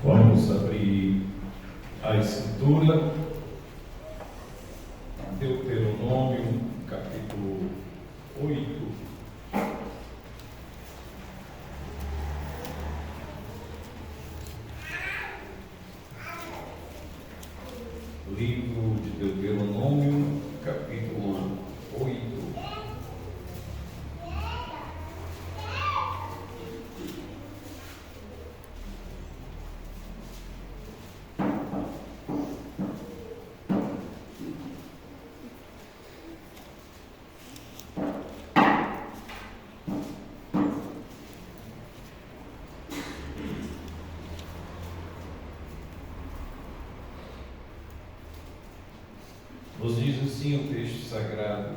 Vamos abrir a Escritura, Deuteronômio, capítulo 8. Livro de Deuteronômio, capítulo 8. Nos diz assim o texto sagrado: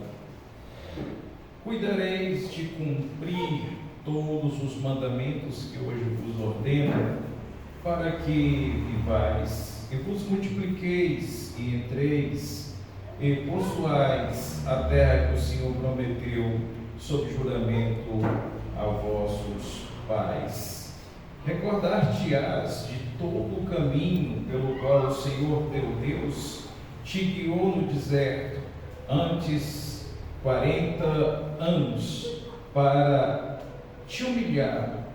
cuidareis de cumprir todos os mandamentos que hoje vos ordeno, para que vivais e vos multipliqueis e entreis e possuais a terra que o Senhor prometeu sob juramento a vossos pais. Recordar-te-ás de todo o caminho pelo qual o Senhor teu Deus te guiou no deserto antes 40 anos, para te humilhar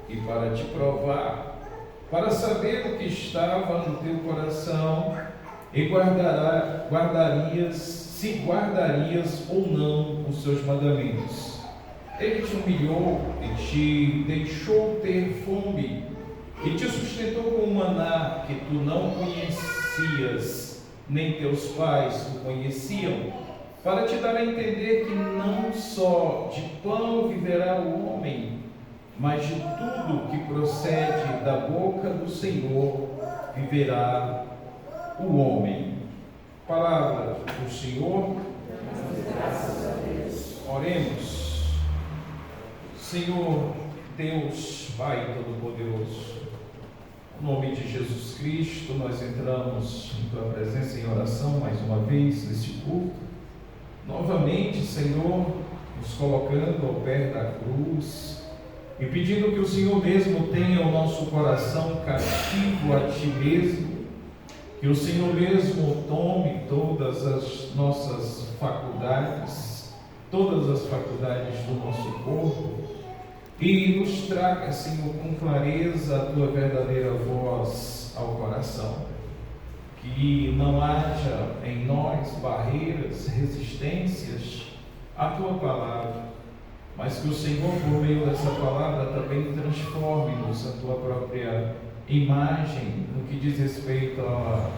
e para te provar, para saber o que estava no teu coração e se guardarias ou não os seus mandamentos. Ele te humilhou e te deixou ter fome e te sustentou com maná que tu não conhecias, nem teus pais o conheciam, para te dar a entender que não só de pão viverá o homem, mas de tudo que procede da boca do Senhor viverá o homem. Palavra do Senhor. Graças a Deus. Oremos. Senhor Deus, Pai Todo-Poderoso, em nome de Jesus Cristo, nós entramos em Tua presença em oração mais uma vez neste culto. Novamente, Senhor, nos colocando ao pé da cruz e pedindo que o Senhor mesmo tenha o nosso coração cativo a Ti mesmo, que o Senhor mesmo tome todas as nossas faculdades, todas as faculdades do nosso corpo, e nos traga, Senhor, com clareza a Tua verdadeira voz ao coração. Que não haja em nós barreiras, resistências à Tua palavra, mas que o Senhor, por meio dessa palavra, também transforme-nos a Tua própria imagem, no que diz respeito à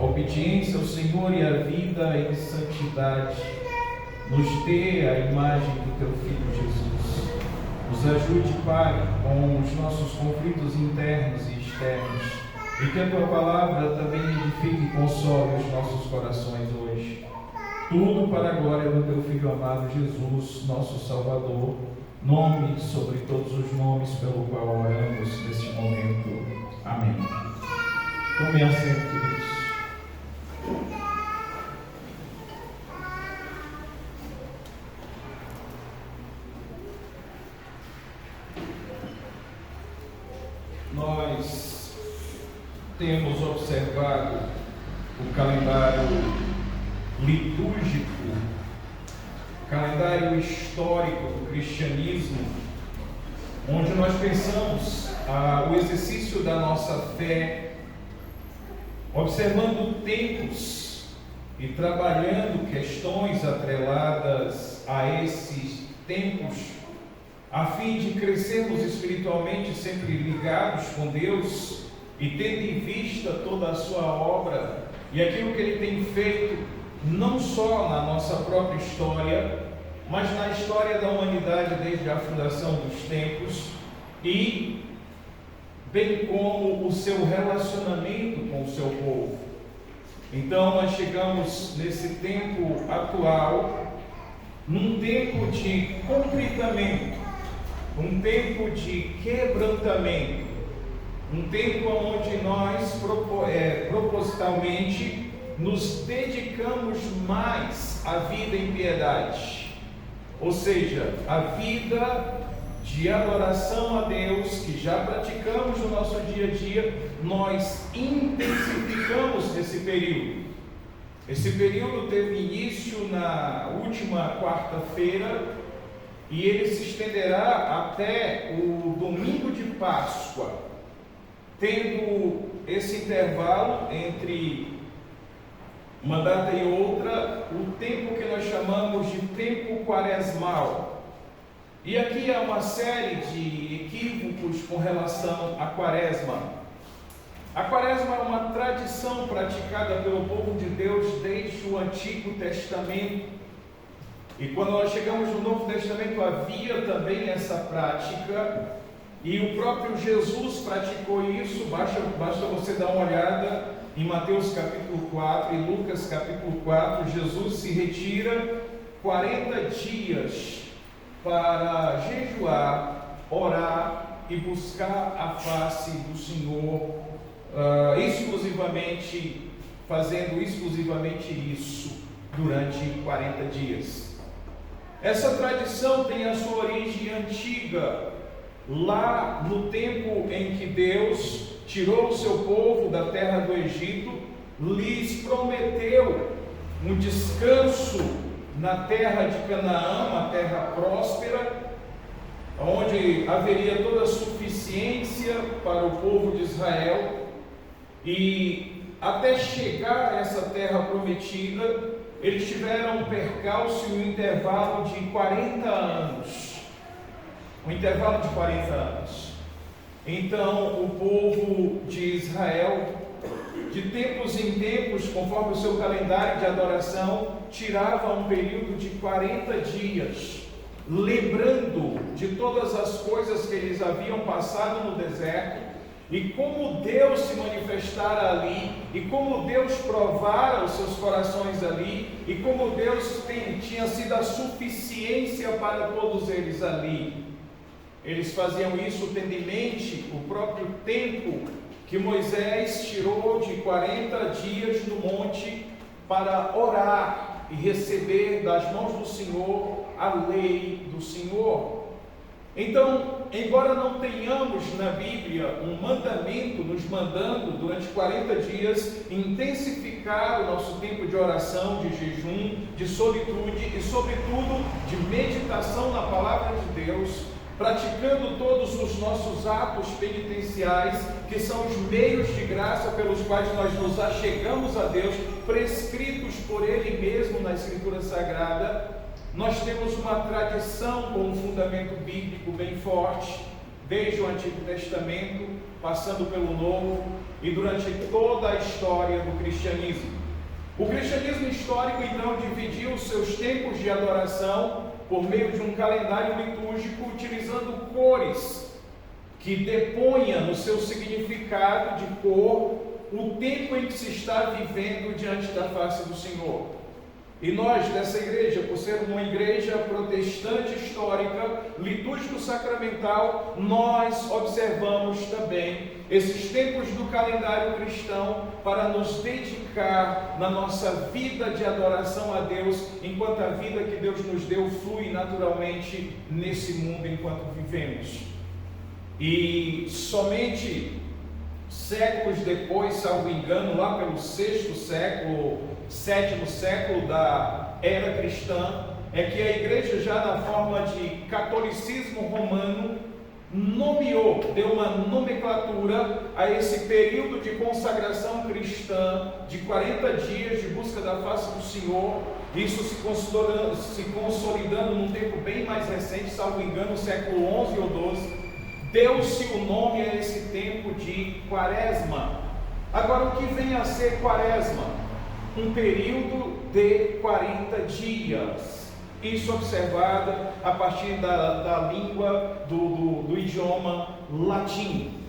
obediência ao Senhor e à vida em santidade. Nos dê a imagem do Teu Filho Jesus. Nos ajude, Pai, com os nossos conflitos internos e externos, e que a Tua palavra também edifique e console os nossos corações hoje. Tudo para a glória do Teu Filho amado Jesus, nosso Salvador, nome sobre todos os nomes pelo qual oramos neste momento. Amém. Tome assento, queridos. Nós temos observado o calendário litúrgico, calendário histórico do cristianismo, onde nós pensamos o exercício da nossa fé, observando tempos e trabalhando questões atreladas a esses tempos, a fim de crescermos espiritualmente sempre ligados com Deus e tendo em vista toda a sua obra e aquilo que Ele tem feito, não só na nossa própria história, mas na história da humanidade desde a fundação dos tempos, e bem como o seu relacionamento com o seu povo. Então nós chegamos nesse tempo atual, num tempo de contritamento, um tempo de quebrantamento, um tempo onde nós propositalmente nos dedicamos mais à vida em piedade, ou seja, a vida de adoração a Deus que já praticamos no nosso dia a dia, nós intensificamos esse período. Esse período teve início na última quarta-feira e ele se estenderá até o domingo de Páscoa, tendo esse intervalo entre uma data e outra, o tempo que nós chamamos de tempo quaresmal. E aqui há uma série de equívocos com relação à quaresma. A quaresma é uma tradição praticada pelo povo de Deus desde o Antigo Testamento. E quando nós chegamos no Novo Testamento havia também essa prática. E o próprio Jesus praticou isso. Basta você dar uma olhada em Mateus capítulo 4 e Lucas capítulo 4. Jesus se retira 40 dias para jejuar, orar e buscar a face do Senhor, fazendo exclusivamente isso durante 40 dias. Essa tradição tem a sua origem antiga, lá no tempo em que Deus tirou o seu povo da terra do Egito, lhes prometeu um descanso na terra de Canaã, uma terra próspera, onde haveria toda a suficiência para o povo de Israel. E até chegar a essa terra prometida, eles tiveram um percalço e um intervalo de 40 anos. Então, o povo de Israel, de tempos em tempos, conforme o seu calendário de adoração, tirava um período de 40 dias, lembrando de todas as coisas que eles haviam passado no deserto, e como Deus se manifestara ali, e como Deus provara os seus corações ali, e como Deus tinha sido a suficiência para todos eles ali. Eles faziam isso tendo em mente o próprio tempo que Moisés tirou de 40 dias no monte para orar e receber das mãos do Senhor a lei do Senhor. Então, embora não tenhamos na Bíblia um mandamento nos mandando durante 40 dias intensificar o nosso tempo de oração, de jejum, de solitude e sobretudo de meditação na palavra de Deus, praticando todos os nossos atos penitenciais, que são os meios de graça pelos quais nós nos achegamos a Deus, prescritos por Ele mesmo na Escritura Sagrada, nós temos uma tradição com um fundamento bíblico bem forte, desde o Antigo Testamento, passando pelo Novo e durante toda a história do cristianismo. O cristianismo histórico, então, dividiu os seus tempos de adoração por meio de um calendário litúrgico, utilizando cores que deponha no seu significado de cor o tempo em que se está vivendo diante da face do Senhor. E nós, dessa igreja, por ser uma igreja protestante histórica, litúrgico-sacramental, nós observamos também esses tempos do calendário cristão para nos dedicar na nossa vida de adoração a Deus, enquanto a vida que Deus nos deu flui naturalmente nesse mundo enquanto vivemos. E somente séculos depois, salvo engano, lá pelo sétimo século da era cristã, é que a igreja, já na forma de catolicismo romano, deu uma nomenclatura a esse período de consagração cristã de 40 dias de busca da face do Senhor. Isso se consolidando num tempo bem mais recente, salvo engano, século XI ou XII, deu-se o nome a esse tempo de quaresma. Agora, o que vem a ser quaresma? Um período de 40 dias. Isso observado a partir da língua do idioma latim.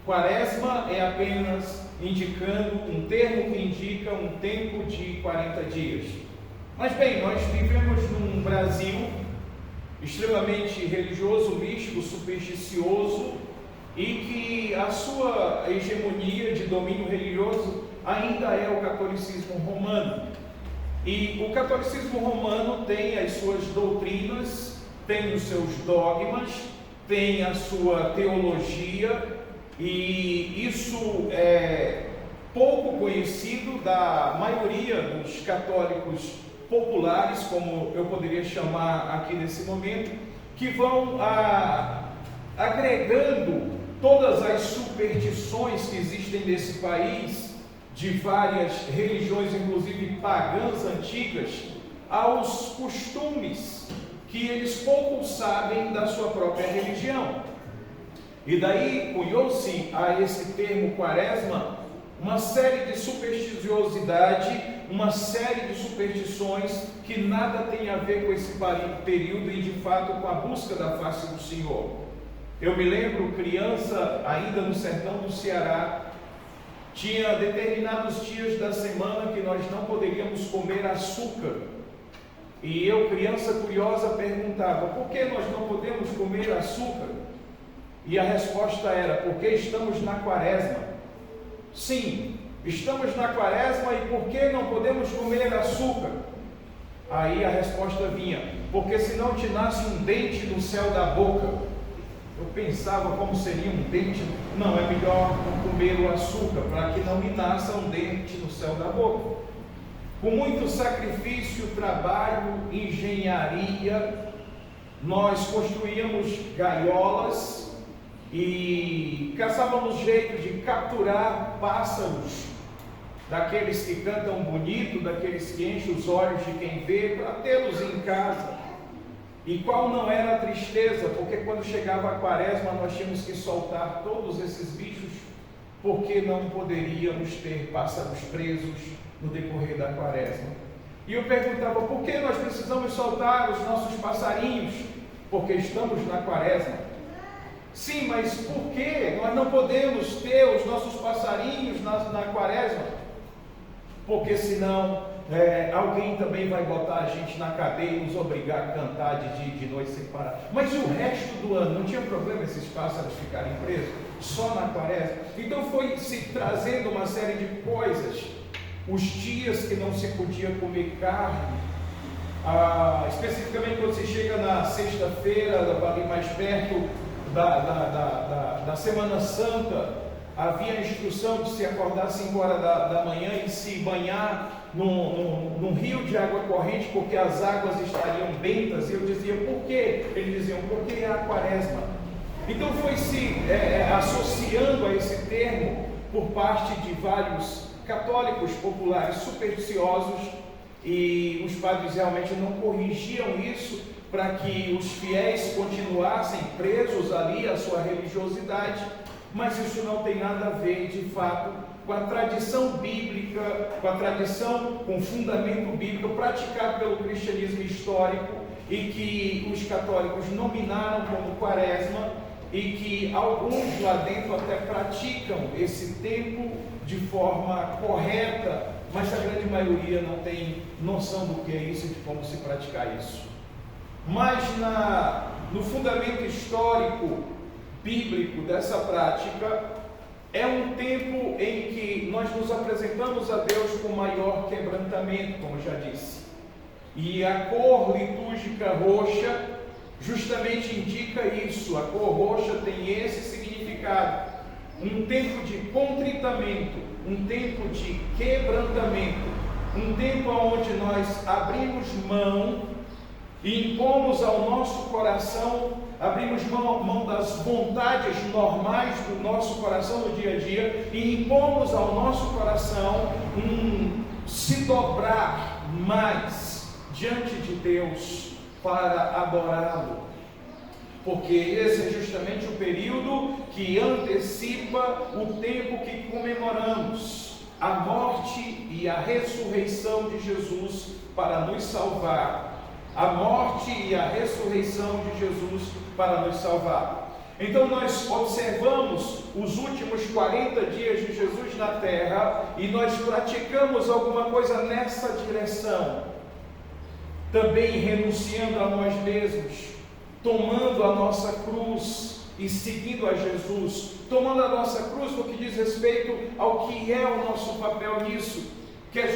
Quaresma é apenas indicando um termo que indica um tempo de 40 dias. Mas bem, nós vivemos num Brasil extremamente religioso, místico, supersticioso, e que a sua hegemonia de domínio religioso ainda é o catolicismo romano. E o catolicismo romano tem as suas doutrinas, tem os seus dogmas, tem a sua teologia, e isso é pouco conhecido da maioria dos católicos populares, como eu poderia chamar aqui nesse momento, que vão agregando todas as superstições que existem nesse país, de várias religiões, inclusive pagãs antigas, aos costumes que eles pouco sabem da sua própria religião. E daí cunhou-se a esse termo quaresma uma série de supersticiosidade, uma série de superstições que nada tem a ver com esse período e de fato com a busca da face do Senhor. Eu me lembro, criança, ainda no sertão do Ceará, tinha determinados dias da semana que nós não poderíamos comer açúcar. E eu, criança curiosa, perguntava: por que nós não podemos comer açúcar? E a resposta era: porque estamos na quaresma. Sim, estamos na quaresma, e por que não podemos comer açúcar? Aí a resposta vinha: porque senão te nasce um dente no céu da boca. Eu pensava como seria um dente. Não, é melhor não comer o açúcar, para que não me nasça um dente no céu da boca. Com muito sacrifício, trabalho, engenharia, nós construíamos gaiolas e caçávamos jeito de capturar pássaros, daqueles que cantam bonito, daqueles que enchem os olhos de quem vê, para tê-los em casa. E qual não era a tristeza, porque quando chegava a quaresma nós tínhamos que soltar todos esses bichos, porque não poderíamos ter pássaros presos no decorrer da quaresma. E eu perguntava: por que nós precisamos soltar os nossos passarinhos? Porque estamos na quaresma. Sim, mas por que nós não podemos ter os nossos passarinhos na quaresma? Porque senão alguém também vai botar a gente na cadeia e nos obrigar a cantar de dia e de noite sem parar. Mas e o resto do ano? Não tinha problema esses pássaros ficarem presos? Só na quaresma? Então foi se trazendo uma série de coisas. Os dias que não se podia comer carne, especificamente quando se chega na sexta-feira, ali mais perto da Semana Santa, havia a instrução de se acordar às 5 horas da manhã e se banhar num rio de água corrente, porque as águas estariam bentas. E eu dizia: por quê? Eles diziam: porque é a quaresma. Então foi se associando a esse termo por parte de vários católicos populares supersticiosos, e os padres realmente não corrigiam isso para que os fiéis continuassem presos ali à sua religiosidade. Mas isso não tem nada a ver, de fato, com a tradição bíblica, com a tradição, com fundamento bíblico praticado pelo cristianismo histórico, e que os católicos nominaram como quaresma, e que alguns lá dentro até praticam esse tempo de forma correta, mas a grande maioria não tem noção do que é isso e de como se praticar isso. Mas no fundamento histórico bíblico dessa prática, é um tempo em que nós nos apresentamos a Deus com maior quebrantamento, como já disse. E a cor litúrgica roxa justamente indica isso. A cor roxa tem esse significado. Um tempo de contritamento, um tempo de quebrantamento, um tempo onde nós abrimos mão e impomos ao nosso coração, abrimos mão das vontades normais do nosso coração no dia a dia e impomos ao nosso coração se dobrar mais diante de Deus para adorá-lo. Porque esse é justamente o período que antecipa o tempo que comemoramos a morte e a ressurreição de Jesus para nos salvar. A morte e a ressurreição de Jesus para nos salvar. Então nós observamos os últimos 40 dias de Jesus na terra e nós praticamos alguma coisa nessa direção. Também renunciando a nós mesmos, tomando a nossa cruz e seguindo a Jesus, tomando a nossa cruz no que diz respeito ao que é o nosso papel nisso, que é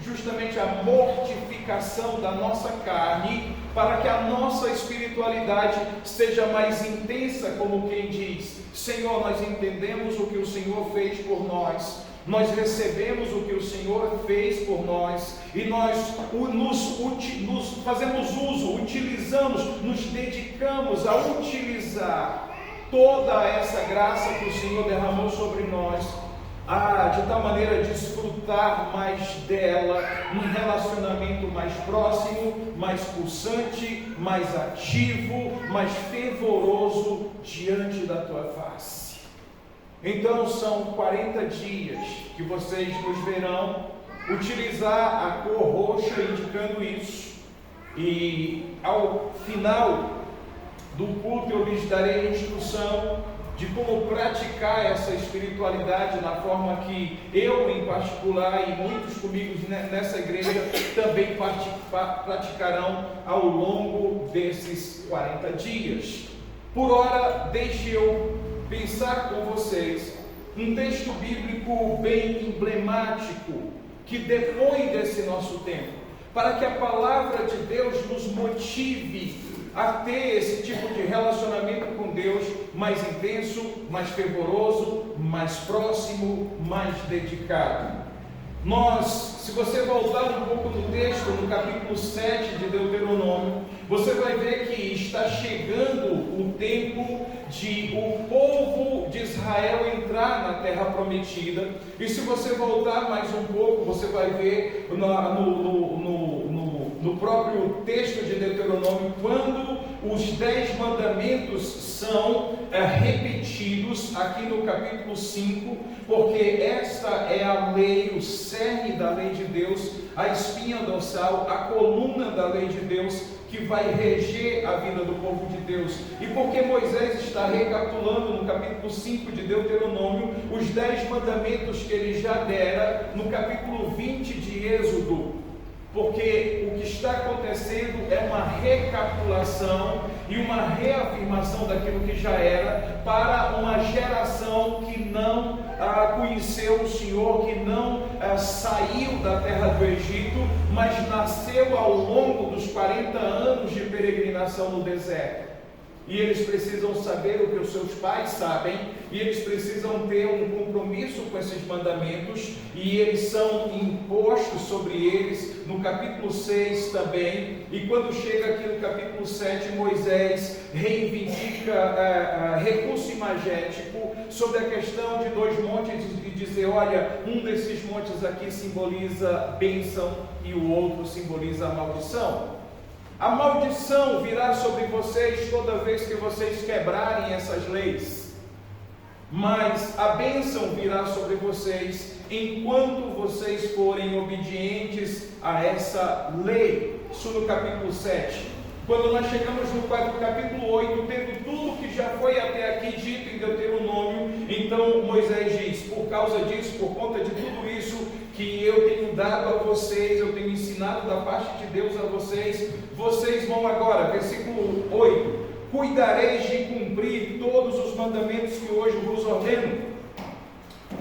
justamente a mortificação purificação da nossa carne, para que a nossa espiritualidade seja mais intensa, como quem diz: Senhor, nós entendemos o que o Senhor fez por nós, nós recebemos o que o Senhor fez por nós, e nós nos fazemos uso, utilizamos, nos dedicamos a utilizar toda essa graça que o Senhor derramou sobre nós, de tal maneira desfrutar mais dela, num relacionamento mais próximo, mais pulsante, mais ativo, mais fervoroso diante da tua face. Então são 40 dias que vocês nos verão utilizar a cor roxa, indicando isso, e ao final do culto eu lhes darei a instrução de como praticar essa espiritualidade na forma que eu em particular e muitos comigo nessa igreja também praticarão ao longo desses 40 dias. Por ora, deixe eu pensar com vocês um texto bíblico bem emblemático que depõe desse nosso tempo, para que a palavra de Deus nos motive a ter esse tipo de relacionamento com Deus mais intenso, mais fervoroso, mais próximo, mais dedicado. Se você voltar um pouco no texto, no capítulo 7 de Deuteronômio, você vai ver que está chegando o tempo de o povo de Israel entrar na terra prometida. E se você voltar mais um pouco, você vai ver no próprio texto de Deuteronômio, quando os 10 mandamentos são repetidos aqui no capítulo 5, porque esta é a lei, o cerne da lei de Deus, a espinha dorsal, a coluna da lei de Deus, que vai reger a vida do povo de Deus. E porque Moisés está recapitulando no capítulo 5 de Deuteronômio os 10 mandamentos que ele já dera no capítulo 20 de Êxodo, porque o que está acontecendo é uma recapitulação e uma reafirmação daquilo que já era para uma geração que não conheceu o Senhor, que não saiu da terra do Egito, mas nasceu ao longo dos 40 anos de peregrinação no deserto. E eles precisam saber o que os seus pais sabem, e eles precisam ter um compromisso com esses mandamentos, e eles são impostos sobre eles no capítulo 6 também. E quando chega aqui no capítulo 7, Moisés reivindica recurso imagético sobre a questão de 2 montes e dizer: olha, um desses montes aqui simboliza bênção e o outro simboliza a maldição. A maldição virá sobre vocês toda vez que vocês quebrarem essas leis, mas a bênção virá sobre vocês enquanto vocês forem obedientes a essa lei. Isso no capítulo 7. Quando nós chegamos no capítulo 8, tendo tudo que já foi até aqui dito em Deuteronômio, então Moisés diz: por causa disso, por conta de tudo isso que eu tenho dado a vocês, eu tenho ensinado da parte de Deus a vocês, vocês vão agora, versículo 8, cuidareis de cumprir todos os mandamentos que hoje vos ordeno.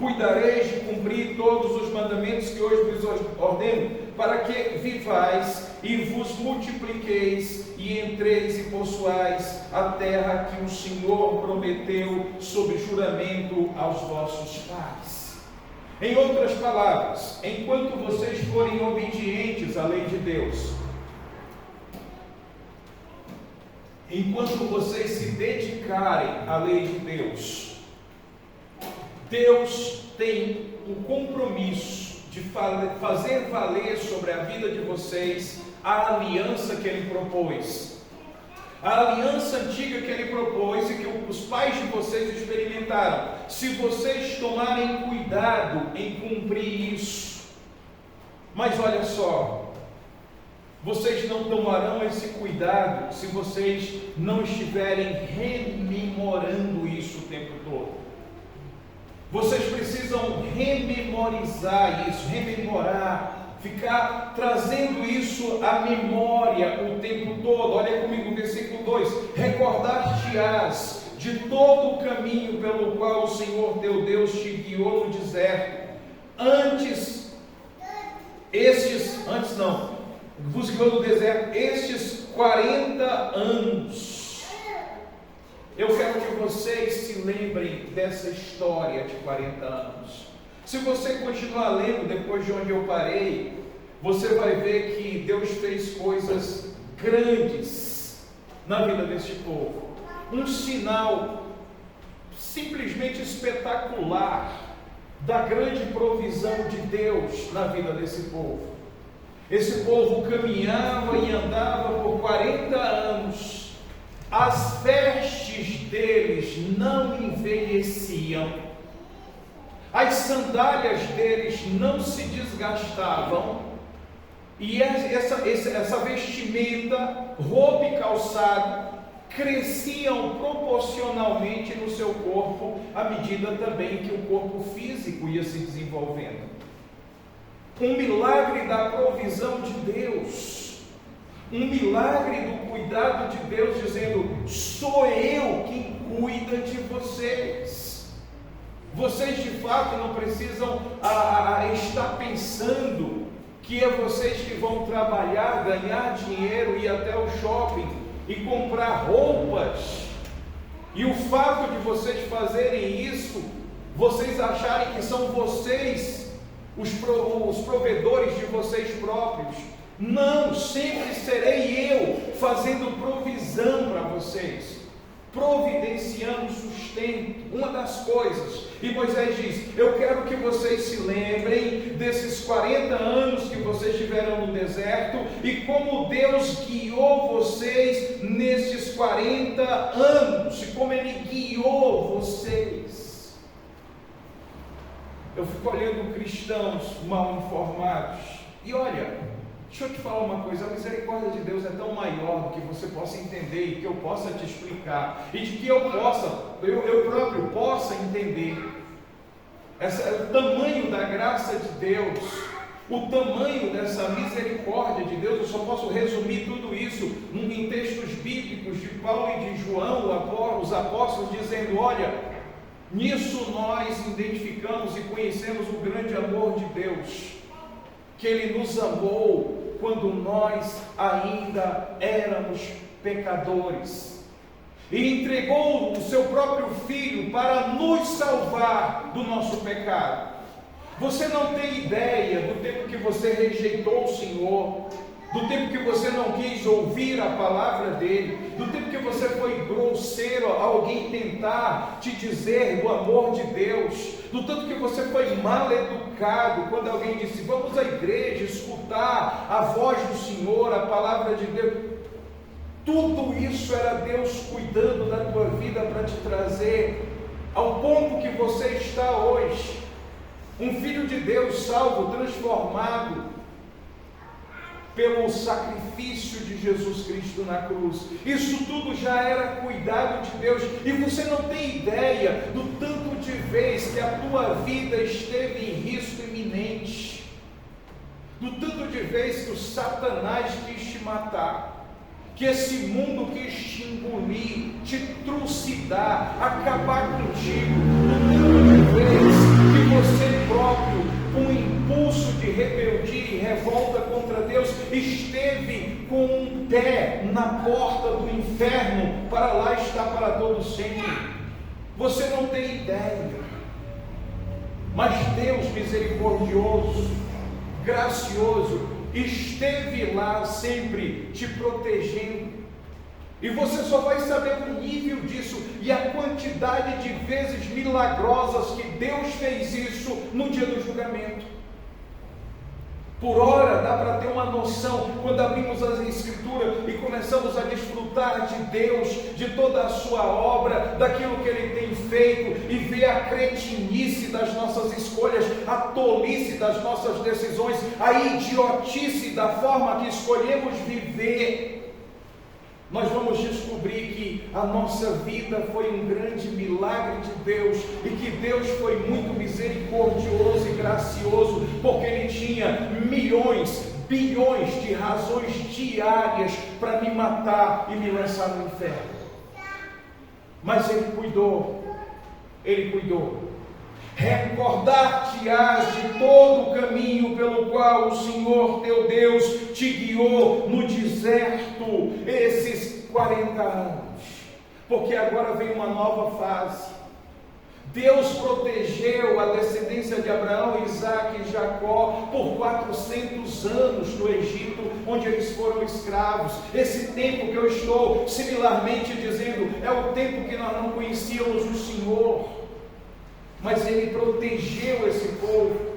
Cuidareis de cumprir todos os mandamentos que hoje vos ordeno, para que vivais e vos multipliqueis e entreis e possuais a terra que o Senhor prometeu sob juramento aos vossos pais. Em outras palavras, enquanto vocês forem obedientes à lei de Deus, enquanto vocês se dedicarem à lei de Deus, Deus tem o compromisso de fazer valer sobre a vida de vocês a aliança que Ele propôs. A aliança antiga que Ele propôs e que os pais de vocês experimentaram. Se vocês tomarem cuidado em cumprir isso. Mas olha só, vocês não tomarão esse cuidado se vocês não estiverem rememorando isso o tempo todo. Vocês precisam rememorizar isso, rememorar, ficar trazendo isso à memória o tempo todo. Olha comigo, versículo 2: recordar-te-ás de todo o caminho pelo qual o Senhor teu Deus te guiou no deserto, vos guiou no deserto estes 40 anos. Eu quero que vocês se lembrem dessa história de 40 anos. Se você continuar lendo depois de onde eu parei, você vai ver que Deus fez coisas grandes na vida deste povo. Um sinal simplesmente espetacular da grande provisão de Deus na vida desse povo. Esse povo caminhava e andava por 40 anos. As vestes deles não envelheciam. As sandálias deles não se desgastavam. E essa vestimenta, roupa e calçado, cresciam proporcionalmente no seu corpo, à medida também que o corpo físico ia se desenvolvendo. Um milagre da provisão de Deus, um milagre do cuidado de Deus, dizendo: sou eu quem cuida de vocês. Vocês de fato não precisam estar pensando que é vocês que vão trabalhar, ganhar dinheiro, ir até o shopping e comprar roupas. E o fato de vocês fazerem isso, vocês acharem que são vocês os provedores de vocês próprios. Não, sempre serei eu fazendo provisão para vocês, providenciando sustento. Uma das coisas, e Moisés diz: eu quero que vocês se lembrem desses 40 anos que vocês tiveram no deserto e como Deus guiou vocês nesses 40 anos, e como Ele guiou vocês. Eu fico olhando cristãos mal informados, e olha, deixa eu te falar uma coisa: a misericórdia de Deus é tão maior do que você possa entender e que eu possa te explicar, e de que eu próprio possa entender. O tamanho da graça de Deus, o tamanho dessa misericórdia de Deus. Eu só posso resumir tudo isso em textos bíblicos de Paulo e de João, os apóstolos, dizendo: olha, nisso nós identificamos e conhecemos o grande amor de Deus, que Ele nos amou quando nós ainda éramos pecadores, e entregou o seu próprio Filho para nos salvar do nosso pecado. Você não tem ideia do tempo que você rejeitou o Senhor, do tempo que você não quis ouvir a palavra dele, do tempo que você foi grosseiro a alguém tentar te dizer do amor de Deus, do tanto que você foi mal educado quando alguém disse: vamos à igreja escutar a voz do Senhor, a palavra de Deus. Tudo isso era Deus cuidando da tua vida para te trazer ao ponto que você está hoje, um filho de Deus salvo, transformado pelo sacrifício de Jesus Cristo na cruz. Isso tudo já era cuidado de Deus, e você não tem ideia do tanto de vezes que a tua vida esteve em risco iminente, do tanto de vezes que o Satanás quis te matar, que esse mundo quis te engolir, te trucidar, acabar contigo, do tanto de vezes que você próprio, com impulso de rebeldia e revolta contra Deus, esteve com um pé na porta do inferno, para lá está para todo sempre. Você não tem ideia, mas Deus misericordioso, gracioso, esteve lá sempre te protegendo, e você só vai saber o nível disso e a quantidade de vezes milagrosas que Deus fez isso no dia do julgamento. Por hora dá para ter uma noção quando abrimos as Escrituras e começamos a desfrutar de Deus, de toda a sua obra, daquilo que Ele tem feito, e ver a cretinice das nossas escolhas, a tolice das nossas decisões, a idiotice da forma que escolhemos viver. Nós vamos descobrir que a nossa vida foi um grande milagre de Deus, e que Deus foi muito misericordioso e gracioso, porque Ele tinha milhões, bilhões de razões diárias para me matar e me lançar no inferno. Mas Ele cuidou, Recordar-te-ás de todo o caminho pelo qual o Senhor teu Deus te guiou no deserto esses 40 anos. Porque agora vem uma nova fase. Deus protegeu a descendência de Abraão, Isaque e Jacó por 400 anos no Egito, onde eles foram escravos. Esse tempo que eu estou similarmente dizendo, é o tempo que nós não conhecíamos o Senhor, mas Ele protegeu esse povo.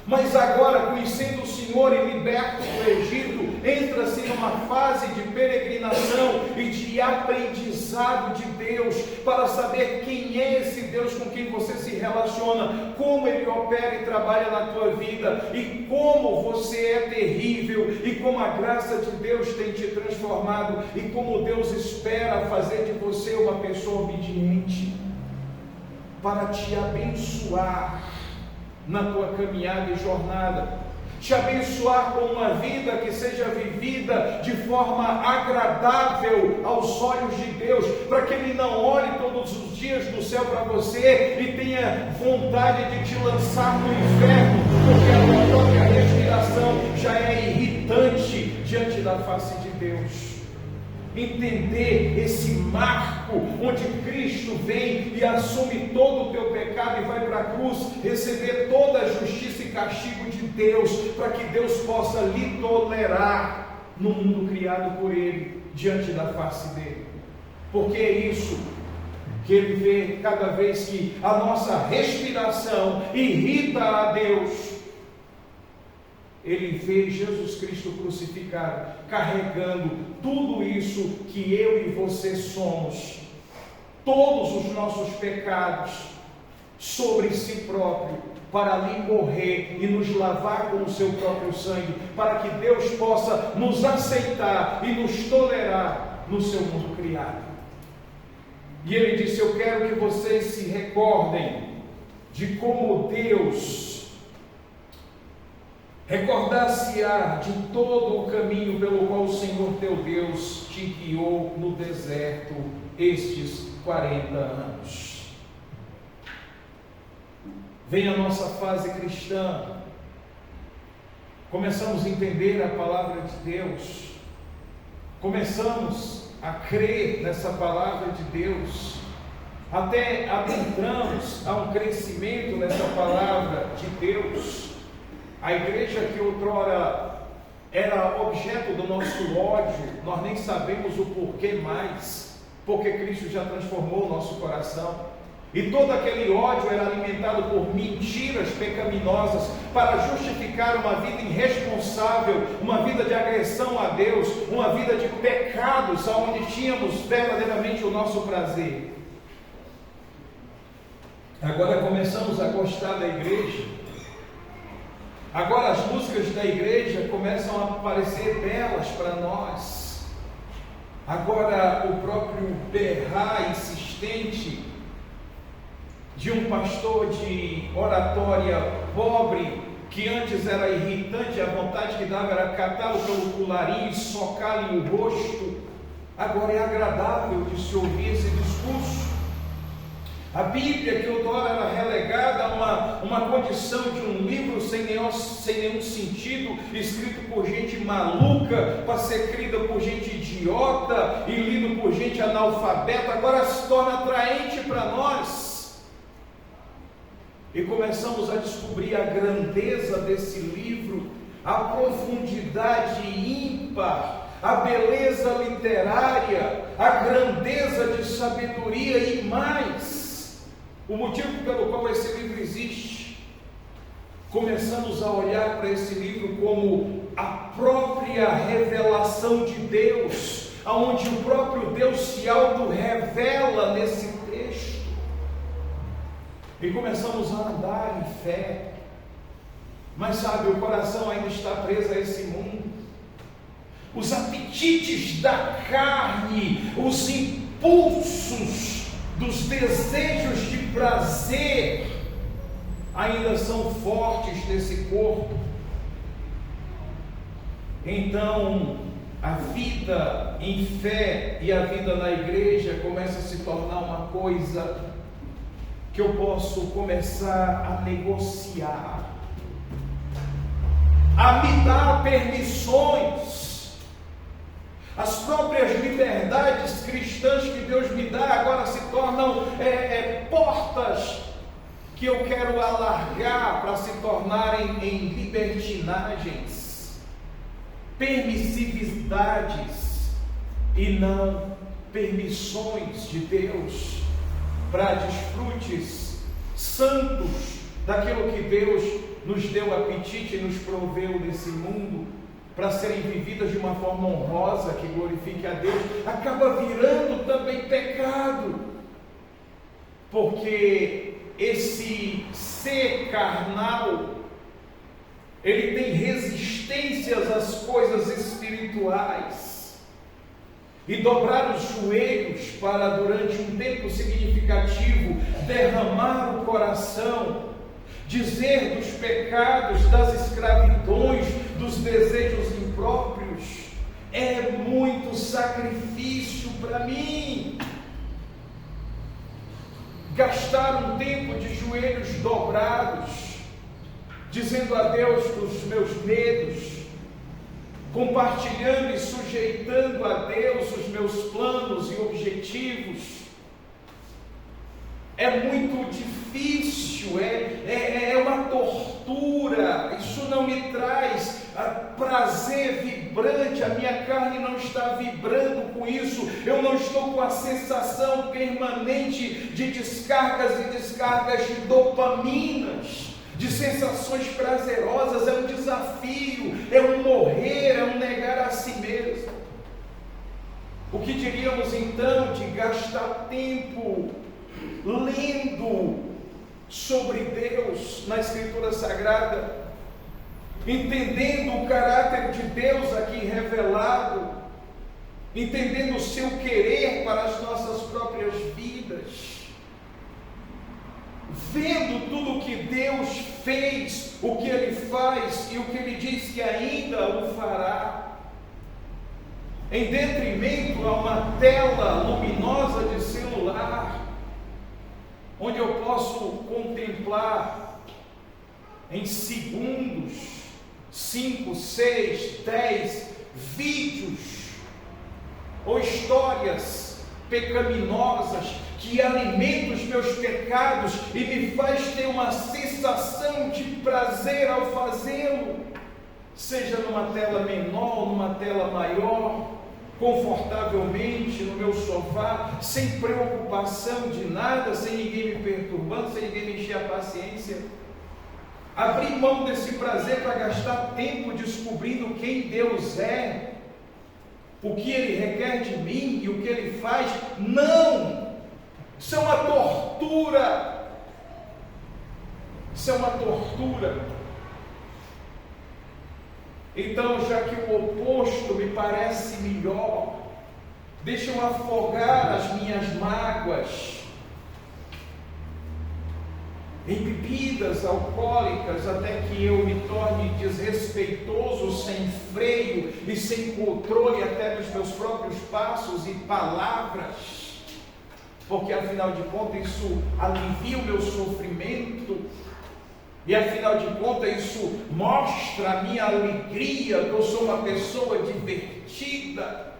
Mas agora, conhecendo o Senhor e liberto do Egito, entra-se numa fase de peregrinação e de aprendizado de Deus, para saber quem é esse Deus com quem você se relaciona, como Ele opera e trabalha na tua vida, e como você é terrível, e como a graça de Deus tem te transformado, e como Deus espera fazer de você uma pessoa obediente, para te abençoar na tua caminhada e jornada, te abençoar com uma vida que seja vivida de forma agradável aos olhos de Deus, para que Ele não olhe todos os dias do céu para você e tenha vontade de te lançar no inferno, porque a tua própria respiração já é irritante diante da face de Deus. Entender esse marco onde Cristo vem e assume todo o teu pecado e vai para a cruz receber toda a justiça e castigo de Deus, para que Deus possa lhe tolerar no mundo criado por Ele, diante da face dele. Porque é isso que Ele vê cada vez que a nossa respiração irrita a Deus. Ele vê Jesus Cristo crucificado, carregando tudo isso que eu e você somos, todos os nossos pecados, sobre si próprio, para ali morrer e nos lavar com o seu próprio sangue, para que Deus possa nos aceitar e nos tolerar no seu mundo criado. E Ele disse: eu quero que vocês se recordem de como Deus recordar-se-á de todo o caminho pelo qual o Senhor teu Deus te guiou no deserto estes 40 anos. Vem a nossa fase cristã, começamos a entender a palavra de Deus, começamos a crer nessa palavra de Deus, até adentramos a um crescimento nessa palavra de Deus. A igreja que outrora era objeto do nosso ódio, nós nem sabemos o porquê mais, porque Cristo já transformou o nosso coração. E todo aquele ódio era alimentado por mentiras pecaminosas, para justificar uma vida irresponsável, uma vida de agressão a Deus, uma vida de pecados, onde tínhamos verdadeiramente o nosso prazer. Agora começamos a gostar da igreja. Agora as músicas da igreja começam a parecer belas para nós. Agora o próprio berrar insistente de um pastor de oratória pobre, que antes era irritante, a vontade que dava era catá-lo pelo colarinho e socar-lhe o rosto, agora é agradável de se ouvir esse discurso. A Bíblia, que outrora era relegada a uma condição de um livro sem nenhum sentido, escrito por gente maluca, para ser crida por gente idiota e lido por gente analfabeta, agora se torna atraente para nós. E começamos a descobrir a grandeza desse livro, a profundidade ímpar, a beleza literária, a grandeza de sabedoria e mais. O motivo pelo qual esse livro existe. Começamos a olhar para esse livro como a própria revelação de Deus, aonde o próprio Deus se auto-revela nesse texto. E começamos a andar em fé. Mas sabe, o coração ainda está preso a esse mundo. Os apetites da carne, os impulsos dos desejos de prazer ainda são fortes nesse corpo. Então a vida em fé e a vida na igreja começa a se tornar uma coisa que eu posso começar a negociar, a me dar permissões. As próprias liberdades cristãs que Deus me dá agora se tornam portas que eu quero alargar para se tornarem em libertinagens, permissividades e não permissões de Deus para desfrutes santos daquilo que Deus nos deu apetite e nos proveu nesse mundo, para serem vividas de uma forma honrosa, que glorifique a Deus, acaba virando também pecado, porque esse ser carnal, ele tem resistências às coisas espirituais, e dobrar os joelhos para, durante um tempo significativo, derramar o coração, dizer dos pecados, das escravidões, dos desejos impróprios, é muito sacrifício para mim. Gastar um tempo de joelhos dobrados, dizendo a Deus dos meus medos, compartilhando e sujeitando a Deus os meus planos e objetivos, é muito difícil, é uma tortura. Isso não me traz prazer vibrante, a minha carne não está vibrando com isso, eu não estou com a sensação permanente de descargas e descargas de dopaminas, de sensações prazerosas. É um desafio, é um morrer, é um negar a si mesmo. O que diríamos então de gastar tempo lendo sobre Deus na Escritura Sagrada, entendendo o caráter de Deus aqui revelado, entendendo o seu querer para as nossas próprias vidas, vendo tudo o que Deus fez, o que Ele faz e o que Ele diz que ainda o fará, em detrimento a uma tela luminosa de celular, onde eu posso contemplar em segundos 5, 6, 10 vídeos ou histórias pecaminosas que alimentam os meus pecados e me faz ter uma sensação de prazer ao fazê-lo, seja numa tela menor ou numa tela maior, confortavelmente no meu sofá, sem preocupação de nada, sem ninguém me perturbando, sem ninguém me encher a paciência. Abrir mão desse prazer para gastar tempo descobrindo quem Deus é, o que Ele requer de mim e o que Ele faz. Não! Isso é uma tortura. Isso é uma tortura. Então, já que o oposto me parece melhor, deixa eu afogar as minhas mágoas em bebidas alcoólicas, até que eu me torne desrespeitoso, sem freio e sem controle até dos meus próprios passos e palavras, porque afinal de contas isso alivia o meu sofrimento. E afinal de contas isso mostra a minha alegria, que eu sou uma pessoa divertida.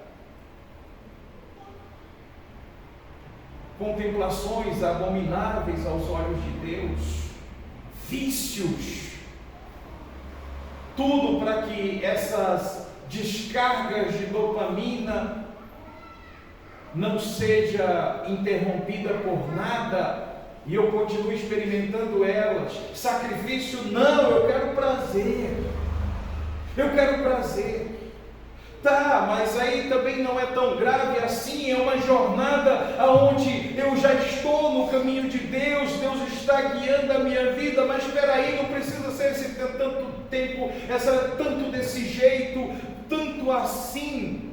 Contemplações abomináveis aos olhos de Deus, vícios, tudo para que essas descargas de dopamina não seja interrompida por nada e eu continuo experimentando elas. Sacrifício não, eu quero prazer. Eu quero prazer. Tá, mas aí também não é tão grave assim, é uma jornada onde eu já estou no caminho de Deus, Deus está guiando a minha vida, mas espera aí, não precisa ser esse tanto tempo, tanto desse jeito, tanto assim.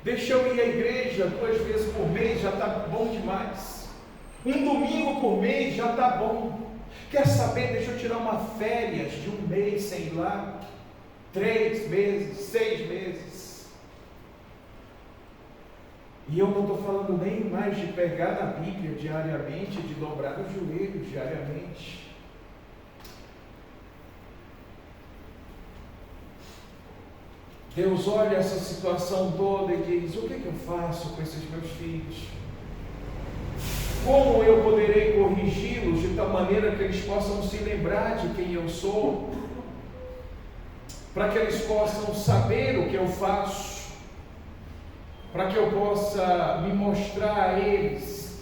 Deixa eu ir à igreja 2 vezes por mês, já está bom demais. Um domingo por mês já está bom. Quer saber? Deixa eu tirar uma férias de 1 mês, sei lá, 3 meses, 6 meses. E eu não estou falando nem mais de pegar na Bíblia diariamente, de dobrar os joelhos diariamente. Deus olha essa situação toda e diz: o que eu faço com esses meus filhos? Como eu poderei corrigi-los de tal maneira que eles possam se lembrar de quem eu sou? Para que eles possam saber o que eu faço? Para que eu possa me mostrar a eles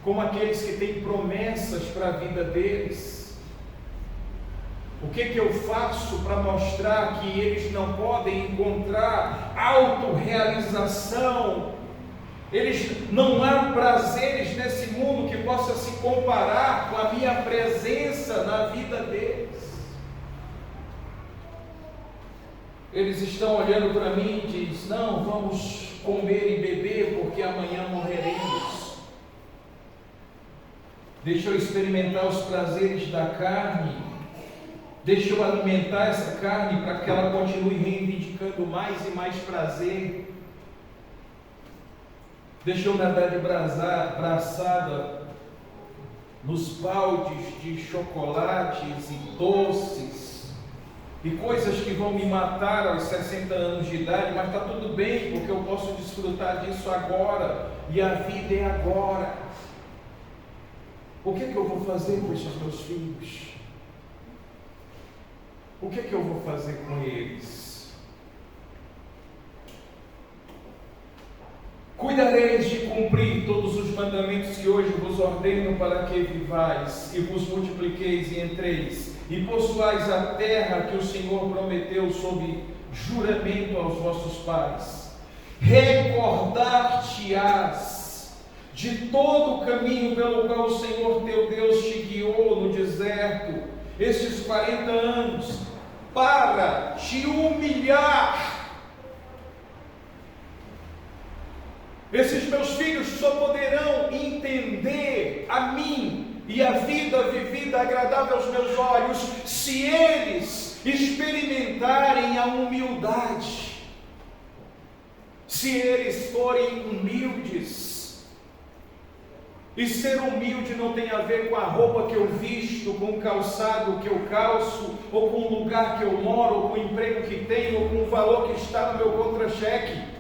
como aqueles que têm promessas para a vida deles? O que eu faço para mostrar que eles não podem encontrar autorrealização? Não há prazeres nesse mundo que possa se comparar com a minha presença na vida deles. Eles estão olhando para mim e dizem: não, vamos comer e beber porque amanhã morreremos. Deixa eu experimentar os prazeres da carne. Deixa eu alimentar essa carne para que ela continue reivindicando mais e mais prazer. Deixa eu nadar de braçada nos baldes de chocolates e doces e coisas que vão me matar aos 60 anos de idade, mas está tudo bem, porque eu posso desfrutar disso agora, e a vida é agora. O que eu vou fazer com esses meus filhos? O que eu vou fazer com eles? Cuidareis de cumprir todos os mandamentos que hoje vos ordeno, para que vivais e vos multipliqueis e entreis e possuais a terra que o Senhor prometeu sob juramento aos vossos pais. Recordar-te-ás de todo o caminho pelo qual o Senhor teu Deus te guiou no deserto estes 40 anos, para te humilhar. Esses meus filhos só poderão entender a mim e a vida vivida agradável aos meus olhos se eles experimentarem a humildade, se eles forem humildes. E ser humilde não tem a ver com a roupa que eu visto, com o calçado que eu calço, ou com o lugar que eu moro, ou com o emprego que tenho, ou com o valor que está no meu contra-cheque.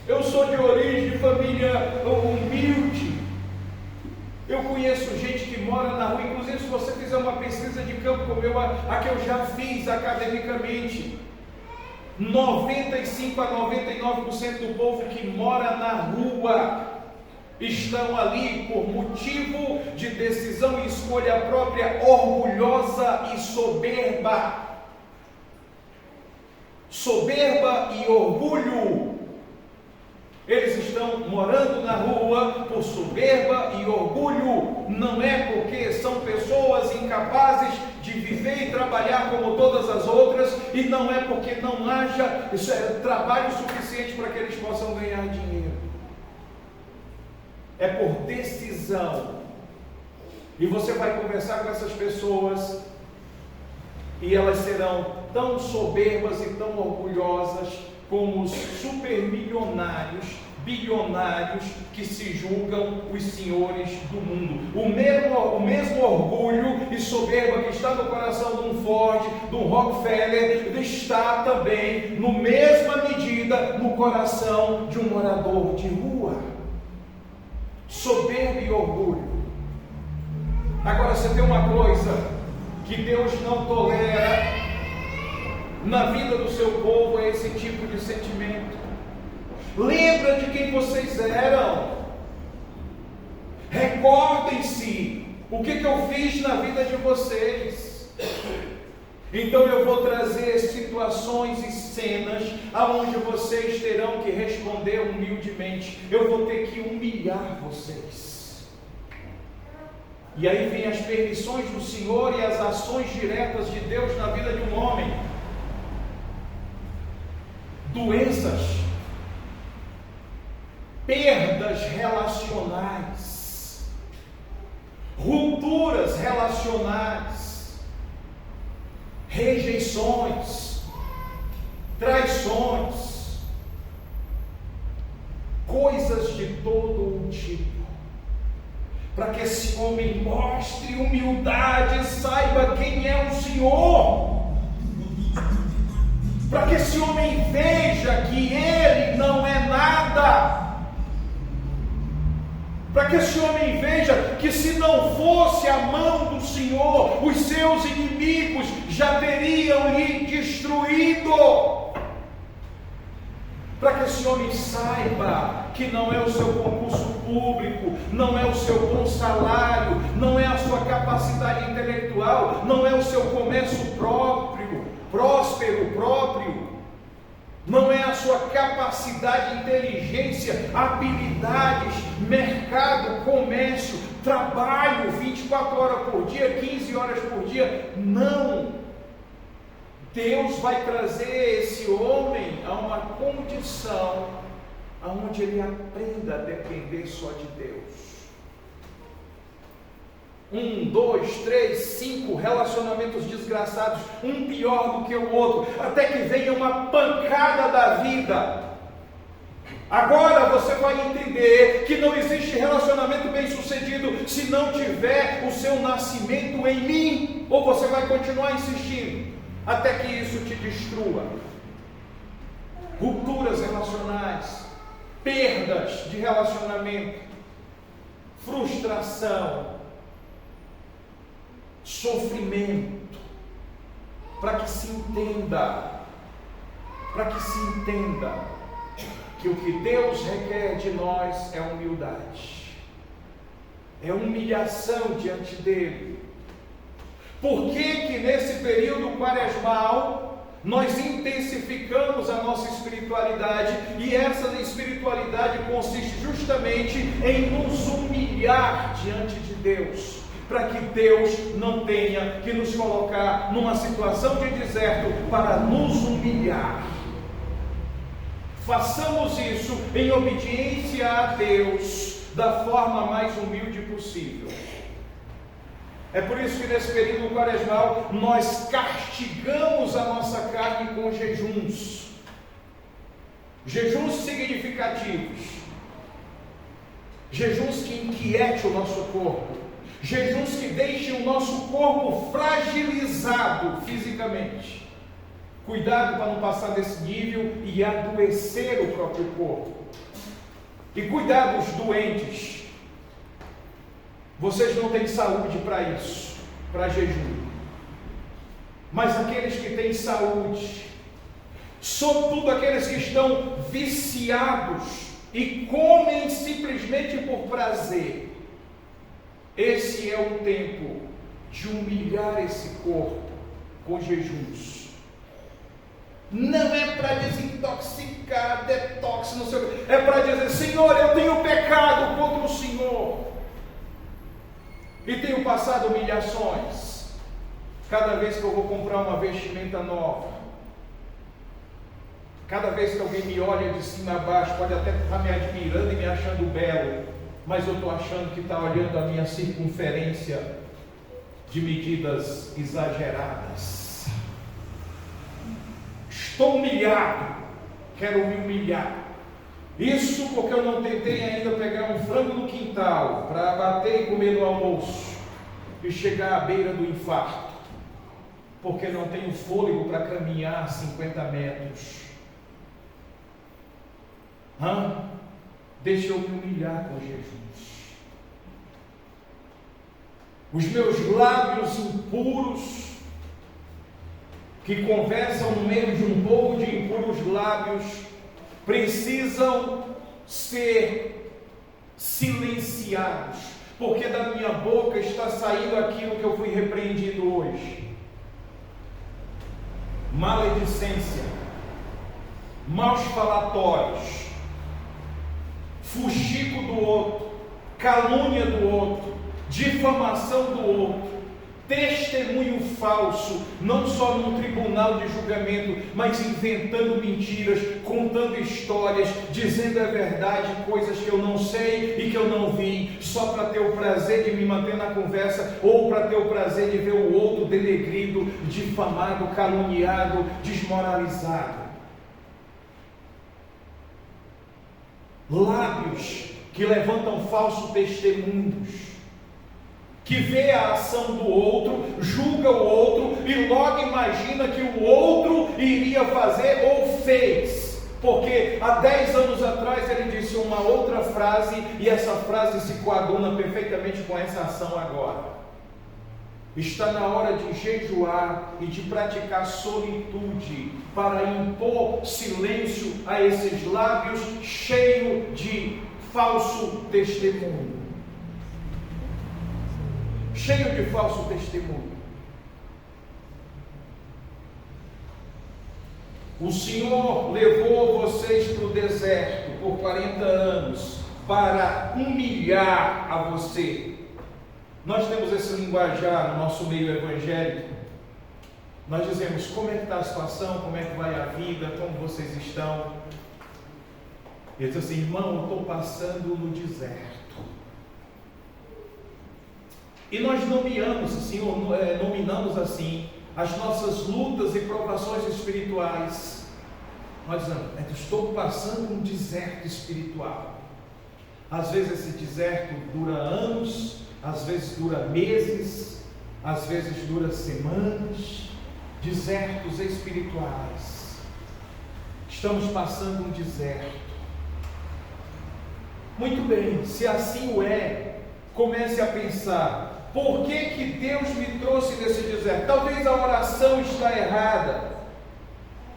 Eu sou de origem de família humilde. Eu conheço gente que mora na rua, inclusive se você fizer uma pesquisa de campo como a que eu já fiz academicamente, 95 a 99% do povo que mora na rua estão ali por motivo de decisão e escolha própria, orgulhosa e soberba. Soberba e orgulho. Eles estão morando na rua por soberba e orgulho. Não é porque são pessoas incapazes de viver e trabalhar como todas as outras, e não é porque não haja trabalho suficiente para que eles possam ganhar dinheiro. É por decisão. E você vai conversar com essas pessoas e elas serão tão soberbas e tão orgulhosas como os supermilionários, bilionários que se julgam os senhores do mundo. O mesmo orgulho e soberba que está no coração de um Ford, de um Rockefeller, está também, na mesma medida, no coração de um morador de rua. Soberba e orgulho. Agora, você tem uma coisa que Deus não tolera na vida do seu povo, é esse tipo de sentimento. Lembra de quem vocês eram. Recordem-se o que eu fiz na vida de vocês. Então eu vou trazer situações e cenas aonde vocês terão que responder humildemente. Eu vou ter que humilhar vocês. E aí vem as permissões do Senhor e as ações diretas de Deus na vida de um homem. Doenças, perdas relacionais, rupturas relacionais, rejeições, traições, coisas de todo o tipo, para que esse homem mostre humildade e saiba quem é o Senhor, para que esse homem veja que ele não é nada, para que esse homem veja que se não fosse a mão do Senhor, os seus inimigos já teriam lhe destruído, para que esse homem saiba que não é o seu concurso público, não é o seu bom salário, não é a sua capacidade intelectual, não é o seu comércio próspero, não é a sua capacidade, inteligência, habilidades, mercado, comércio, trabalho, 24 horas por dia, 15 horas por dia, não. Deus vai trazer esse homem a uma condição onde ele aprenda a depender só de Deus. 1, 2, 3, 5 relacionamentos desgraçados, um pior do que o outro, até que venha uma pancada da vida. Agora você vai entender que não existe relacionamento bem sucedido se não tiver o seu nascimento em mim, ou você vai continuar insistindo até que isso te destrua. Rupturas relacionais, perdas de relacionamento, frustração, sofrimento, para que se entenda que o que Deus requer de nós é humildade, é humilhação diante dele. Por que nesse período quaresmal nós intensificamos a nossa espiritualidade? E essa espiritualidade consiste justamente em nos humilhar diante de Deus, para que Deus não tenha que nos colocar numa situação de deserto para nos humilhar. Façamos isso em obediência a Deus da forma mais humilde possível. É por isso que nesse período quaresmal nós castigamos a nossa carne com jejuns significativos, jejuns que inquietem o nosso corpo, jejuns que deixem o nosso corpo fragilizado fisicamente. Cuidado para não passar desse nível e adoecer o próprio corpo. E cuidado os doentes. Vocês não têm saúde para isso, para jejum. Mas aqueles que têm saúde, sobretudo aqueles que estão viciados e comem simplesmente por prazer, esse é o tempo de humilhar esse corpo com jejuns. Não é para desintoxicar, detox, não sei o que. É para dizer: Senhor, eu tenho pecado contra o Senhor e tenho passado humilhações. Cada vez que eu vou comprar uma vestimenta nova, cada vez que alguém me olha de cima a baixo, pode até estar me admirando e me achando belo, mas eu estou achando que está olhando a minha circunferência de medidas exageradas. Estou humilhado, quero me humilhar. Isso porque eu não tentei ainda pegar um frango no quintal para abater e comer no almoço e chegar à beira do infarto, porque não tenho fôlego para caminhar 50 metros. Deixa eu me humilhar com jejuns. Os meus lábios impuros, que conversam no meio de um povo de impuros lábios, precisam ser silenciados, porque da minha boca está saindo aquilo que eu fui repreendido hoje: maledicência, maus falatórios, fuxico do outro, calúnia do outro, difamação do outro, testemunho falso, não só no tribunal de julgamento, mas inventando mentiras, contando histórias, dizendo a verdade, coisas que eu não sei e que eu não vi, só para ter o prazer de me manter na conversa, ou para ter o prazer de ver o outro denegrido, difamado, caluniado, desmoralizado. lábios que levantam falsos testemunhos, que vê a ação do outro, julga o outro e logo imagina que o outro iria fazer ou fez, porque há 10 anos atrás ele disse uma outra frase e essa frase se coaduna perfeitamente com essa ação agora. Está na hora de jejuar e de praticar solitude para impor silêncio a esses lábios cheios de falso testemunho. Cheio de falso testemunho. O Senhor levou vocês para o deserto por 40 anos para humilhar a você. Nós temos esse linguajar no nosso meio evangélico. Nós dizemos: como é que está a situação, como é que vai a vida, como vocês estão? Ele diz assim: irmão, eu estou passando no deserto. E nós nominamos assim as nossas lutas e provações espirituais. Nós dizemos: eu estou passando um deserto espiritual. Às vezes esse deserto dura anos, às vezes dura meses, às vezes dura semanas. Desertos espirituais. Estamos passando um deserto. Muito bem, se assim o é, comece a pensar: por que Deus me trouxe desse deserto? Talvez a oração está errada.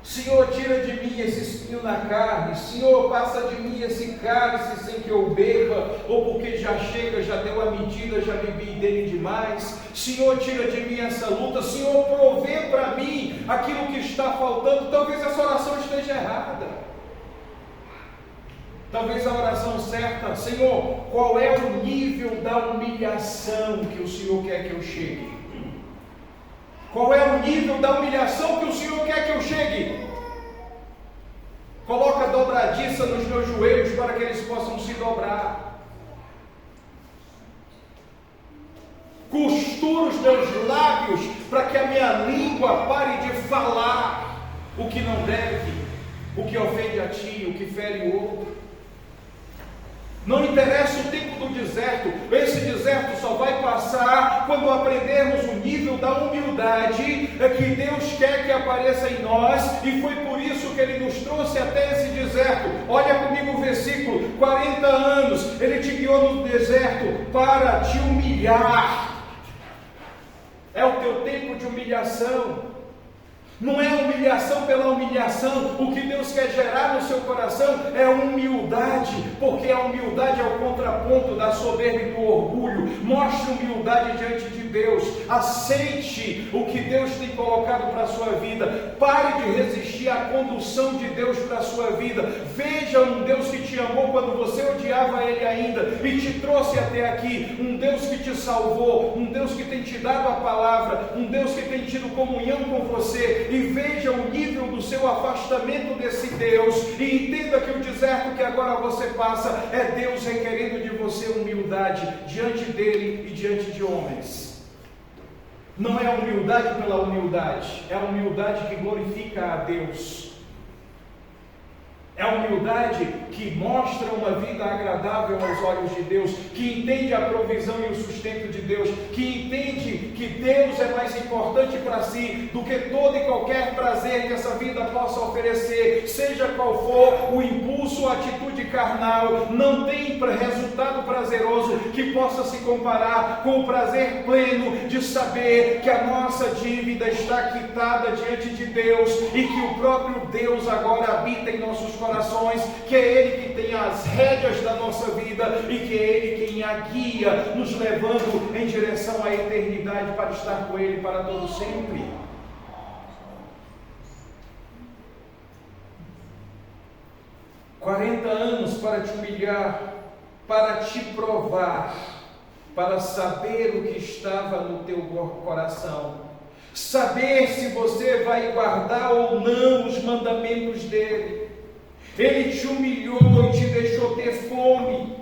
Senhor, tira de mim esse espinho na carne. Senhor, passa de mim esse cálice sem que eu beba, ou porque já chega, já deu a medida, já bebi dele demais. Senhor, tira de mim essa luta. Senhor, provê para mim aquilo que está faltando. Talvez essa oração esteja errada. Talvez a oração certa: Senhor, qual é o nível da humilhação que o Senhor quer que eu chegue? Qual é o nível da humilhação que o Senhor quer que eu chegue? Coloca dobradiça nos meus joelhos para que eles possam se dobrar. Costura os meus lábios para que a minha língua pare de falar o que não deve, o que ofende a ti, o que fere o outro. Não interessa o tempo do deserto, esse deserto só vai passar quando aprendermos o nível da humildade que Deus quer que apareça em nós, e foi por isso que Ele nos trouxe até esse deserto. Olha comigo o versículo: 40 anos Ele te guiou no deserto para te humilhar. É o teu tempo de humilhação. Não é humilhação pela humilhação. O que Deus quer gerar no seu coração é humildade, porque a humildade é o contraponto da soberba e do orgulho. Mostre humildade diante de Deus. Aceite o que Deus tem colocado para a sua vida. Pare de resistir à condução de Deus para a sua vida. Veja um Deus que te amou quando você odiava Ele ainda e te trouxe até aqui. Um Deus que te salvou, um Deus que tem te dado a palavra, um Deus que tem tido comunhão com você. E veja o nível do seu afastamento desse Deus, e entenda que o deserto que agora você passa é Deus requerendo de você humildade diante dele e diante de homens. Não é humildade pela humildade, é a humildade que glorifica a Deus. É a humildade que mostra uma vida agradável aos olhos de Deus, que entende a provisão e o sustento de Deus, que entende que Deus é mais importante para si do que todo e qualquer prazer que essa vida possa oferecer, seja qual for o impulso ou atitude carnal. Não tem resultado prazeroso que possa se comparar com o prazer pleno de saber que a nossa dívida está quitada diante de Deus e que o próprio Deus agora habita em nossos corações, que é Ele que tem as rédeas da nossa vida e que é Ele quem a guia, nos levando em direção à eternidade para estar com Ele para todo sempre. "40 anos para te humilhar, para te provar, para saber o que estava no teu coração, saber se você vai guardar ou não os mandamentos dele. Ele te humilhou e te deixou ter fome,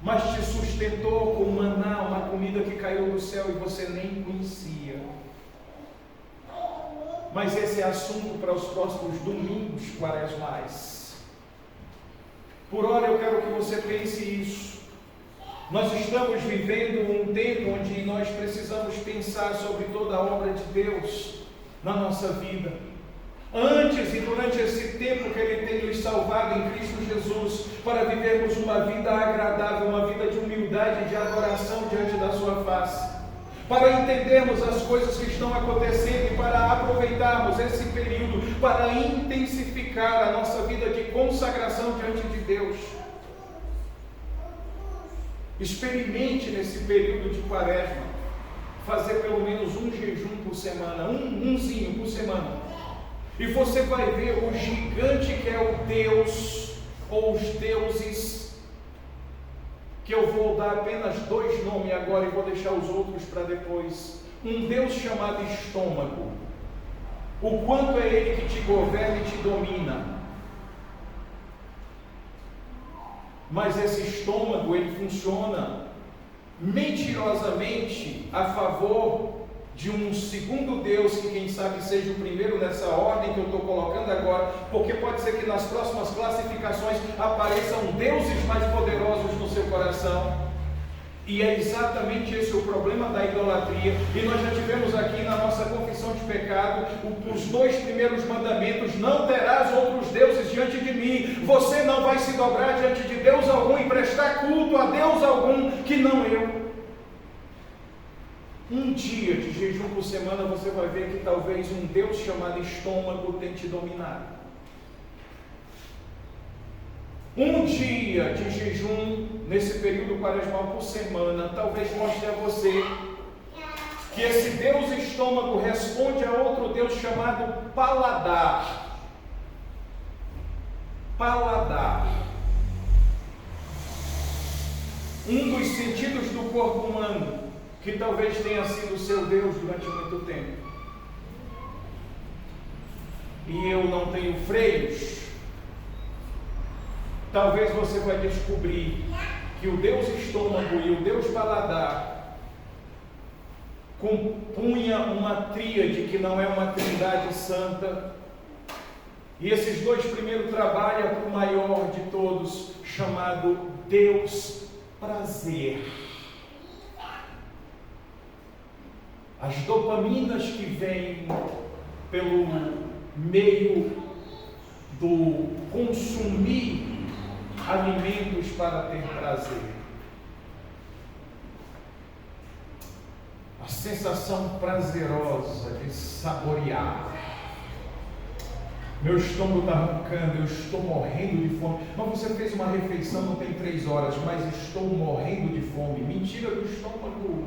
mas te sustentou com maná, uma comida que caiu do céu e você nem conhecia." Mas esse é assunto para os próximos domingos quaresmais. Por ora eu quero que você pense isso. Nós estamos vivendo um tempo onde nós precisamos pensar sobre toda a obra de Deus na nossa vida. Antes e durante esse tempo que Ele tem nos salvado em Cristo Jesus, para vivermos uma vida agradável, uma vida de humildade e de adoração diante da Sua face, para entendermos as coisas que estão acontecendo e para aproveitarmos esse período para intensificar a nossa vida de consagração diante de Deus. Experimente nesse período de quaresma fazer pelo menos um jejum por semana, umzinho por semana. E você vai ver o gigante que é o Deus, ou os deuses, que eu vou dar apenas 2 nomes agora e vou deixar os outros para depois. Um Deus chamado estômago. O quanto é Ele que te governa e te domina. Mas esse estômago, ele funciona mentirosamente a favor de um segundo Deus, que quem sabe seja o primeiro nessa ordem que eu estou colocando agora, porque pode ser que nas próximas classificações apareçam deuses mais poderosos no seu coração. E é exatamente esse o problema da idolatria. E nós já tivemos aqui na nossa confissão de pecado os 2 primeiros mandamentos: não terás outros deuses diante de mim. Você não vai se dobrar diante de Deus algum e prestar culto a Deus algum que não eu. Um dia de jejum por semana você vai ver que talvez um Deus chamado estômago tenha te dominado. Um dia de jejum nesse período quaresmal por semana talvez mostre a você que esse Deus estômago responde a outro Deus chamado paladar. Paladar. Um dos sentidos do corpo humano que talvez tenha sido seu Deus durante muito tempo. E eu não tenho freios. Talvez você vai descobrir que o Deus estômago e o Deus paladar compunha uma tríade que não é uma trindade santa. E esses 2 primeiros trabalham para o maior de todos, chamado Deus prazer. As dopaminas que vêm pelo meio do consumir alimentos para ter prazer. A sensação prazerosa de saborear. Meu estômago está roncando, eu estou morrendo de fome. Mas você fez uma refeição, não tem 3 horas, mas estou morrendo de fome. Mentira do estômago.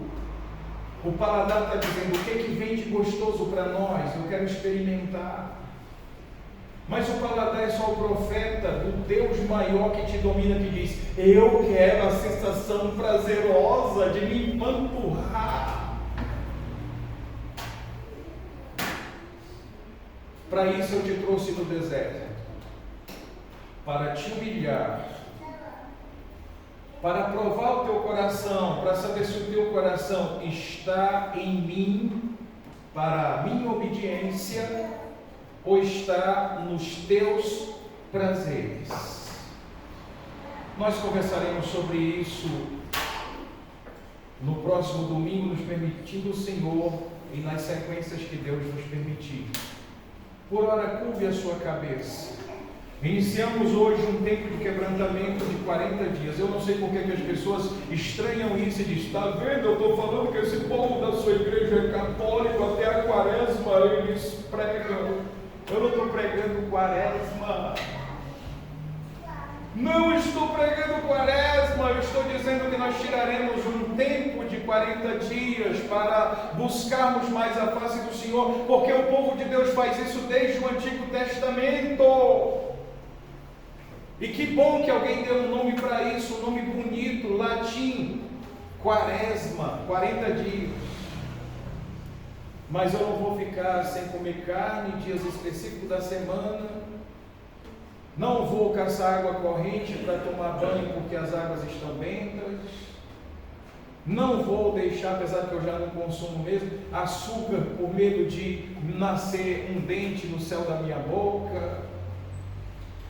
O paladar está dizendo: o que vem de gostoso para nós? Eu quero experimentar. Mas o paladar é só o profeta do Deus maior que te domina, que diz: eu quero a sensação prazerosa de me empanturrar. Para isso eu te trouxe no deserto, para te humilhar, para provar o teu coração, para saber se o teu coração está em mim, para a minha obediência, ou está nos teus prazeres. Nós conversaremos sobre isso no próximo domingo, nos permitindo o Senhor, e nas sequências que Deus nos permitir. Por ora, curve a sua cabeça. Iniciamos hoje um tempo de quebrantamento de 40 dias. Eu não sei por que as pessoas estranham isso e dizem: está vendo, eu estou falando que esse povo da sua igreja é católico, até a quaresma eles pregam. Eu não estou pregando quaresma. Não estou pregando quaresma. Eu estou dizendo que nós tiraremos um tempo de 40 dias para buscarmos mais a face do Senhor, porque o povo de Deus faz isso desde o Antigo Testamento. E que bom que alguém deu um nome para isso, um nome bonito, latim, quaresma, 40 dias. Mas eu não vou ficar sem comer carne em dias específicos da semana. Não vou caçar água corrente para tomar banho porque as águas estão bentas. Não vou deixar, apesar que eu já não consumo mesmo, açúcar por medo de nascer um dente no céu da minha boca.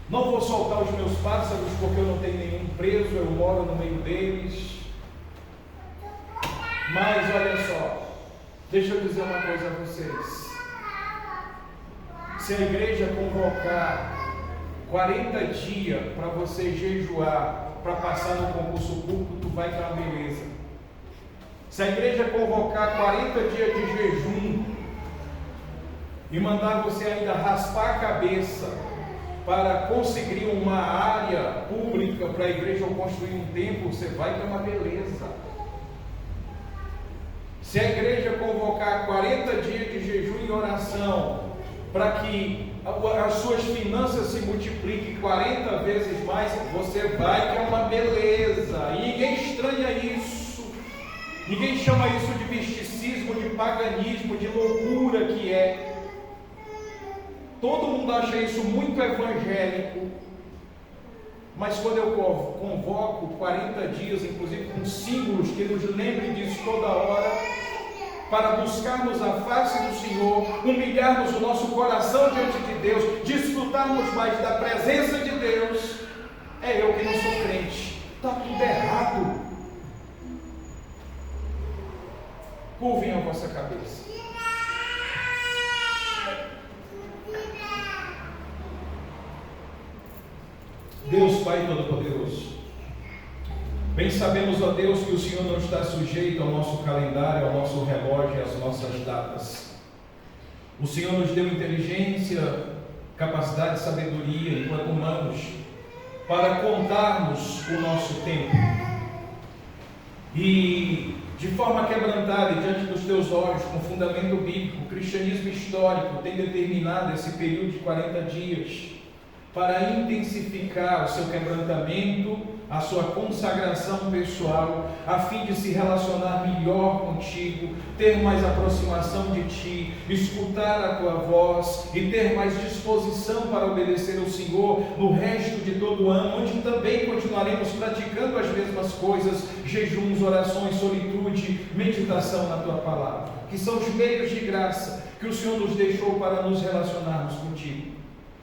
Não vou soltar os meus pássaros porque eu não tenho nenhum preso, eu moro no meio deles. Mas olha só, deixa eu dizer uma coisa a vocês. Se a igreja convocar 40 dias para você jejuar, para passar no concurso público, tu vai para a beleza. Se a igreja convocar 40 dias de jejum e mandar você ainda raspar a cabeça para conseguir uma área pública para a igreja ou construir um templo, você vai para uma beleza. Se a igreja convocar 40 dias de jejum e oração para que as suas finanças se multipliquem 40 vezes mais, você vai para uma beleza. E ninguém estranha isso. Ninguém chama isso de misticismo, de paganismo, de loucura que é. Todo mundo acha isso muito evangélico, mas quando eu convoco 40 dias, inclusive com símbolos que nos lembrem disso toda hora, para buscarmos a face do Senhor, humilharmos o nosso coração diante de Deus, desfrutarmos mais da presença de Deus, é eu que não sou crente, está tudo errado. Curvem a vossa cabeça. Deus Pai Todo-Poderoso, bem sabemos, ó Deus, que o Senhor não está sujeito ao nosso calendário, ao nosso relógio e às nossas datas. O Senhor nos deu inteligência, capacidade e sabedoria, enquanto humanos, para contarmos o nosso tempo. E de forma quebrantada e diante dos teus olhos, com fundamento bíblico, o cristianismo histórico tem determinado esse período de 40 dias para intensificar o seu quebrantamento, a sua consagração pessoal, a fim de se relacionar melhor contigo, ter mais aproximação de ti, escutar a tua voz e ter mais disposição para obedecer ao Senhor no resto de todo o ano, onde também continuaremos praticando as mesmas coisas, jejuns, orações, solitude, meditação na tua palavra, que são os meios de graça que o Senhor nos deixou para nos relacionarmos contigo.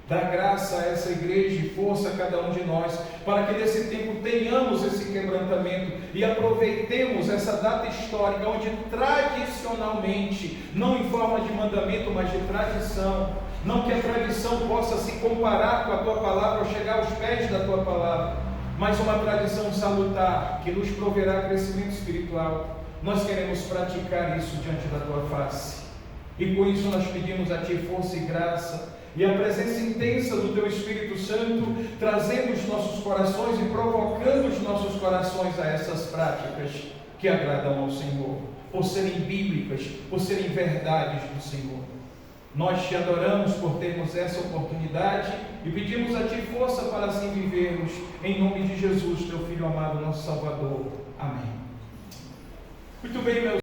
Dá graça a essa igreja e força a cada um de nós, para que nesse tempo tenhamos esse quebrantamento e aproveitemos essa data histórica, onde tradicionalmente, não em forma de mandamento, mas de tradição, não que a tradição possa se comparar com a tua palavra ou chegar aos pés da tua palavra, mas uma tradição salutar, que nos proverá crescimento espiritual. Nós queremos praticar isso diante da tua face, e por isso nós pedimos a ti força e graça, e a presença intensa do Teu Espírito Santo, trazendo os nossos corações e provocando os nossos corações a essas práticas que agradam ao Senhor, por serem bíblicas, por serem verdades do Senhor. Nós te adoramos por termos essa oportunidade e pedimos a Ti força para assim vivermos, em nome de Jesus, Teu Filho amado, nosso Salvador. Amém. Muito bem, meus